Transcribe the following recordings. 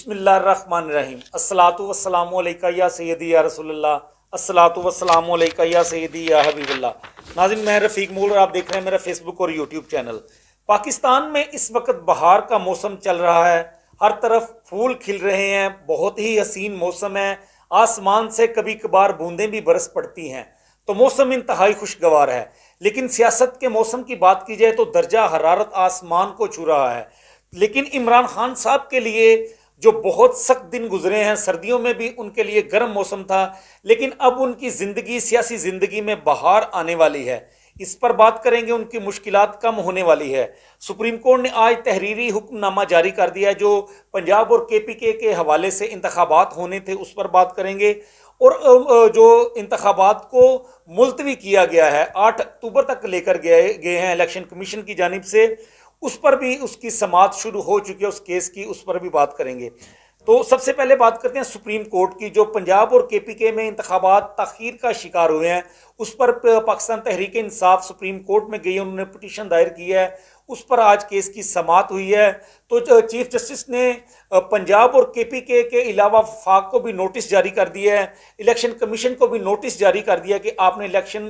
بسم اللہ الرحمن الرحیم الصلاۃ والسلام علیکہ یا سیدی یا رسول اللہ الصلاۃ والسلام علیکہ یا سیدی یا حبیب اللہ۔ ناظرین، میں رفیق مول اور آپ دیکھ رہے ہیں میرا فیس بک اور یوٹیوب چینل۔ پاکستان میں اس وقت بہار کا موسم چل رہا ہے، ہر طرف پھول کھل رہے ہیں، بہت ہی حسین موسم ہے، آسمان سے کبھی کبھار بوندیں بھی برس پڑتی ہیں، تو موسم انتہائی خوشگوار ہے۔ لیکن سیاست کے موسم کی بات کی جائے تو درجہ حرارت آسمان کو چھو رہا ہے۔ لیکن عمران خان صاحب کے لیے جو بہت سخت دن گزرے ہیں، سردیوں میں بھی ان کے لیے گرم موسم تھا، لیکن اب ان کی زندگی، سیاسی زندگی میں بہار آنے والی ہے۔ اس پر بات کریں گے، ان کی مشکلات کم ہونے والی ہے۔ سپریم کورٹ نے آج تحریری حکم نامہ جاری کر دیا ہے جو پنجاب اور کے پی کے حوالے سے انتخابات ہونے تھے، اس پر بات کریں گے۔ اور جو انتخابات کو ملتوی کیا گیا ہے، 8 اکتوبر تک لے کر گئے ہیں الیکشن کمیشن کی جانب سے، اس پر بھی اس کی سماعت شروع ہو چکی ہے، اس کیس کی، اس پر بھی بات کریں گے۔ تو سب سے پہلے بات کرتے ہیں سپریم کورٹ کی، جو پنجاب اور کے پی کے میں انتخابات تاخیر کا شکار ہوئے ہیں، اس پر پاکستان تحریک انصاف سپریم کورٹ میں گئی، انہوں نے پٹیشن دائر کی ہے، اس پر آج کیس کی سماعت ہوئی ہے۔ تو چیف جسٹس نے پنجاب اور کے پی کے علاوہ وفاق کو بھی نوٹس جاری کر دیا ہے، الیکشن کمیشن کو بھی نوٹس جاری کر دیا کہ آپ نے الیکشن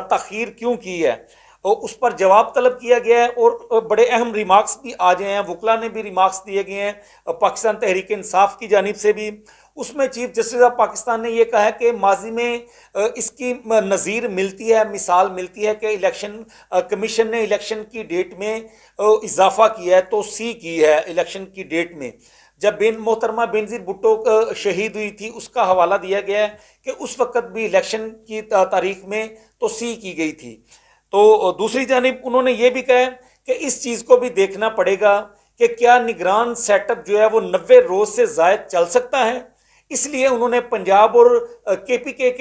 تاخیر کیوں کی ہے، اور اس پر جواب طلب کیا گیا ہے۔ اور بڑے اہم ریمارکس بھی آ گئے ہیں، وکلا نے بھی ریمارکس دیے گئے ہیں پاکستان تحریک انصاف کی جانب سے بھی۔ اس میں چیف جسٹس آف پاکستان نے یہ کہا ہے کہ ماضی میں اس کی نظیر ملتی ہے، مثال ملتی ہے کہ الیکشن کمیشن نے الیکشن کی ڈیٹ میں اضافہ کیا ہے، توسیع کی ہے الیکشن کی ڈیٹ میں۔ جب محترمہ بینظیر بھٹو شہید ہوئی تھی، اس کا حوالہ دیا گیا ہے کہ اس وقت بھی الیکشن کی تاریخ میں توسیع کی گئی تھی۔ تو دوسری جانب انہوں نے یہ بھی کہا کہ اس چیز کو بھی دیکھنا پڑے گا کہ کیا نگران سیٹ اپ جو ہے وہ 90 روز سے زائد چل سکتا ہے۔ اس لیے انہوں نے پنجاب اور کے پی کے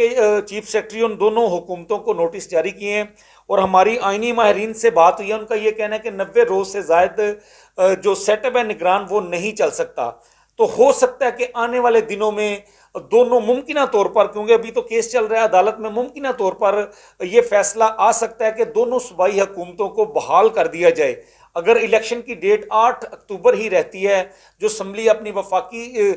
چیف سیکرٹری، ان دونوں حکومتوں کو نوٹس جاری کیے ہیں، اور ہماری آئینی ماہرین سے بات ہوئی ہے، ان کا یہ کہنا ہے کہ 90 روز سے زائد جو سیٹ اپ ہے نگران، وہ نہیں چل سکتا۔ تو ہو سکتا ہے کہ آنے والے دنوں میں دونوں ممکنہ طور پر، کیونکہ ابھی تو کیس چل رہا ہے عدالت میں، ممکنہ طور پر یہ فیصلہ آ سکتا ہے کہ دونوں صوبائی حکومتوں کو بحال کر دیا جائے۔ اگر الیکشن کی ڈیٹ 8 اکتوبر ہی رہتی ہے، جو اسمبلی اپنی وفاقی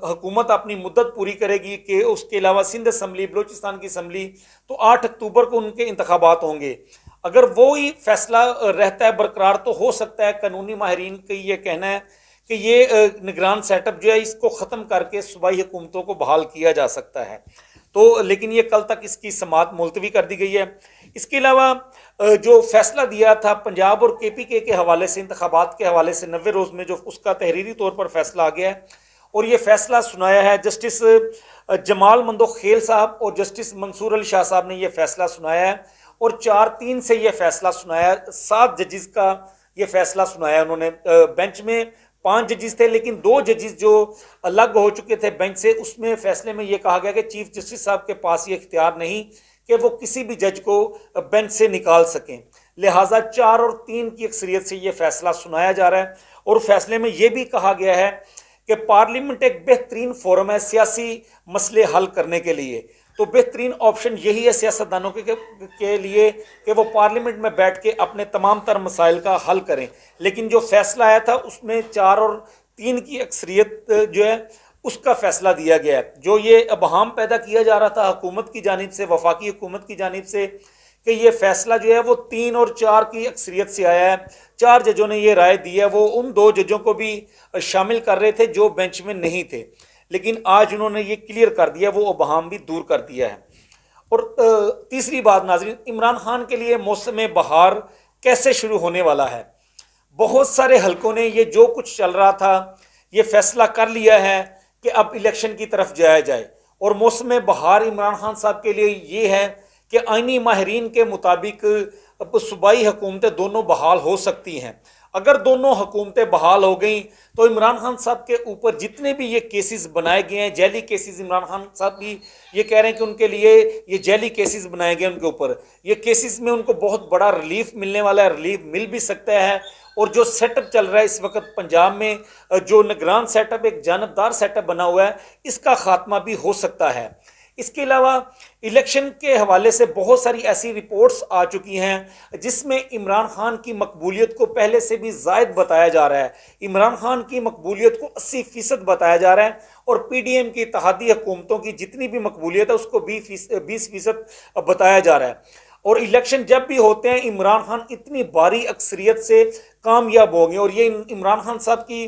حکومت اپنی مدت پوری کرے گی، کہ اس کے علاوہ سندھ اسمبلی، بلوچستان کی اسمبلی، تو 8 اکتوبر کو ان کے انتخابات ہوں گے۔ اگر وہی فیصلہ رہتا ہے برقرار، تو ہو سکتا ہے، قانونی ماہرین کا یہ کہنا ہے کہ یہ نگران سیٹ اپ جو ہے، اس کو ختم کر کے صوبائی حکومتوں کو بحال کیا جا سکتا ہے۔ تو لیکن یہ کل تک اس کی سماعت ملتوی کر دی گئی ہے۔ اس کے علاوہ جو فیصلہ دیا تھا پنجاب اور کے پی کے حوالے سے، انتخابات کے حوالے سے 90 روز میں، جو اس کا تحریری طور پر فیصلہ آ گیا ہے، اور یہ فیصلہ سنایا ہے جسٹس جمال مندوخیل صاحب اور جسٹس منصور علی شاہ صاحب نے یہ فیصلہ سنایا ہے، اور 4-3 سے یہ فیصلہ سنایا ہے، 7 ججز کا یہ فیصلہ سنایا انہوں نے۔ بینچ میں 5 ججز تھے، لیکن 2 ججز جو الگ ہو چکے تھے بینچ سے، اس میں فیصلے میں یہ کہا گیا کہ چیف جسٹس صاحب کے پاس یہ اختیار نہیں کہ وہ کسی بھی جج کو بینچ سے نکال سکیں، لہٰذا 4 اور 3 کی اکثریت سے یہ فیصلہ سنایا جا رہا ہے۔ اور فیصلے میں یہ بھی کہا گیا ہے کہ پارلیمنٹ ایک بہترین فورم ہے سیاسی مسئلے حل کرنے کے لیے، تو بہترین آپشن یہی ہے سیاستدانوں کے لیے کہ وہ پارلیمنٹ میں بیٹھ کے اپنے تمام تر مسائل کا حل کریں۔ لیکن جو فیصلہ آیا تھا اس میں 4 اور 3 کی اکثریت جو ہے اس کا فیصلہ دیا گیا ہے۔ جو یہ ابہام پیدا کیا جا رہا تھا حکومت کی جانب سے، وفاقی حکومت کی جانب سے، کہ یہ فیصلہ جو ہے وہ 3 اور 4 کی اکثریت سے آیا ہے، 4 ججوں نے یہ رائے دی ہے، وہ ان 2 ججوں کو بھی شامل کر رہے تھے جو بینچ میں نہیں تھے، لیکن آج انہوں نے یہ کلیئر کر دیا، وہ ابہام بھی دور کر دیا ہے۔ اور تیسری بات ناظرین، عمران خان کے لیے موسم بہار کیسے شروع ہونے والا ہے؟ بہت سارے حلقوں نے یہ جو کچھ چل رہا تھا، یہ فیصلہ کر لیا ہے کہ اب الیکشن کی طرف جایا جائے، اور موسم بہار عمران خان صاحب کے لیے یہ ہے کہ آئینی ماہرین کے مطابق صوبائی حکومتیں دونوں بحال ہو سکتی ہیں۔ اگر دونوں حکومتیں بحال ہو گئیں تو عمران خان صاحب کے اوپر جتنے بھی یہ کیسز بنائے گئے ہیں، جیلی کیسز، عمران خان صاحب بھی یہ کہہ رہے ہیں کہ ان کے لیے یہ جیلی کیسز بنائے گئے، ان کے اوپر یہ کیسز میں ان کو بہت بڑا ریلیف ملنے والا ہے، ریلیف مل بھی سکتا ہے۔ اور جو سیٹ اپ چل رہا ہے اس وقت پنجاب میں، جو نگران سیٹ اپ، ایک جانبدار سیٹ اپ بنا ہوا ہے، اس کا خاتمہ بھی ہو سکتا ہے۔ اس کے علاوہ الیکشن کے حوالے سے بہت ساری ایسی رپورٹس آ چکی ہیں جس میں عمران خان کی مقبولیت کو پہلے سے بھی زائد بتایا جا رہا ہے۔ عمران خان کی مقبولیت کو 80% بتایا جا رہا ہے اور پی ڈی ایم کی اتحادی حکومتوں کی جتنی بھی مقبولیت ہے اس کو 20% بتایا جا رہا ہے۔ اور الیکشن جب بھی ہوتے ہیں عمران خان اتنی بھاری اکثریت سے کامیاب ہوں گے، اور یہ عمران خان صاحب کی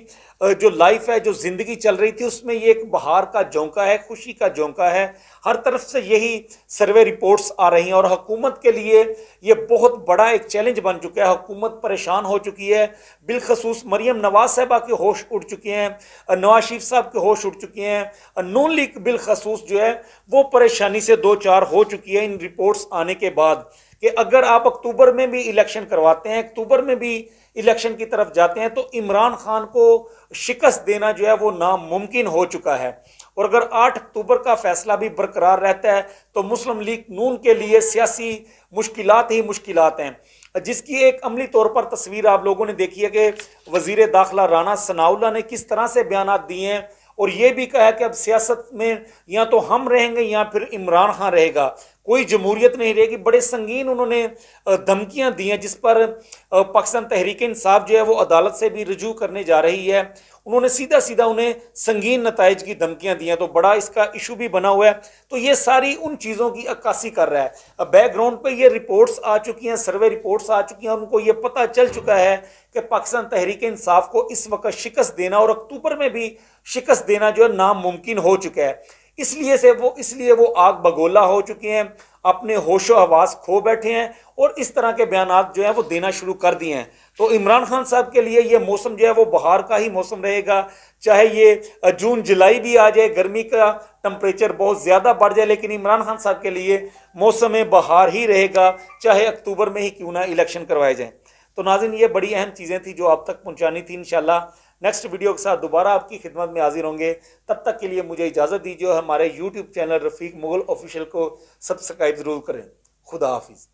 جو لائف ہے، جو زندگی چل رہی تھی، اس میں یہ ایک بہار کا جھونکا ہے، خوشی کا جھونکا ہے۔ ہر طرف سے یہی سروے رپورٹس آ رہی ہیں اور حکومت کے لیے یہ بہت بڑا ایک چیلنج بن چکا ہے۔ حکومت پریشان ہو چکی ہے، بالخصوص مریم نواز صاحبہ کے ہوش اڑ چکے ہیں، نواز شریف صاحب کے ہوش اڑ چکے ہیں، نون لیگ بالخصوص جو ہے وہ پریشانی سے دو چار ہو چکی ہے ان رپورٹس آنے کے بعد، کہ اگر آپ اکتوبر میں بھی الیکشن کرواتے ہیں، اکتوبر میں بھی الیکشن کی طرف جاتے ہیں، تو عمران خان کو شکست دینا جو ہے وہ ناممکن ہو چکا ہے۔ اور اگر 8 اکتوبر کا فیصلہ بھی برقرار رہتا ہے تو مسلم لیگ نون کے لیے سیاسی مشکلات ہی مشکلات ہیں، جس کی ایک عملی طور پر تصویر آپ لوگوں نے دیکھی ہے کہ وزیر داخلہ رانا ثناء اللہ نے کس طرح سے بیانات دیے ہیں، اور یہ بھی کہا کہ اب سیاست میں یا تو ہم رہیں گے یا پھر عمران خان رہے گا، کوئی جمہوریت نہیں رہے گی۔ بڑے سنگین انہوں نے دھمکیاں دی ہیں، جس پر پاکستان تحریک انصاف جو ہے وہ عدالت سے بھی رجوع کرنے جا رہی ہے۔ انہوں نے سیدھا انہیں سنگین نتائج کی دھمکیاں دی ہیں، تو بڑا اس کا ایشو بھی بنا ہوا ہے۔ تو یہ ساری ان چیزوں کی عکاسی کر رہا ہے۔ بیک گراؤنڈ پہ یہ رپورٹس آ چکی ہیں، سروے رپورٹس آ چکی ہیں، ان کو یہ پتہ چل چکا ہے کہ پاکستان تحریک انصاف کو اس وقت شکست دینا اور اکتوبر میں بھی شکست دینا جو ہے ناممکن ہو چکا ہے۔ اس لیے وہ آگ بگولا ہو چکے ہیں، اپنے ہوش و حواس کھو بیٹھے ہیں اور اس طرح کے بیانات جو ہیں وہ دینا شروع کر دیے ہیں۔ تو عمران خان صاحب کے لیے یہ موسم جو ہے وہ بہار کا ہی موسم رہے گا، چاہے یہ جون جولائی بھی آ جائے، گرمی کا ٹمپریچر بہت زیادہ بڑھ جائے، لیکن عمران خان صاحب کے لیے موسم بہار ہی رہے گا، چاہے اکتوبر میں ہی کیوں نہ الیکشن کروائے جائیں۔ تو ناظرین، یہ بڑی اہم چیزیں تھیں جو آپ تک پہنچانی تھی۔ انشاءاللہ نیکسٹ ویڈیو کے ساتھ دوبارہ آپ کی خدمت میں حاضر ہوں گے، تب تک کے لیے مجھے اجازت دیجیے۔ ہمارے یوٹیوب چینل رفیق مغل آفیشیل کو سبسکرائب ضرور کریں۔ خدا حافظ۔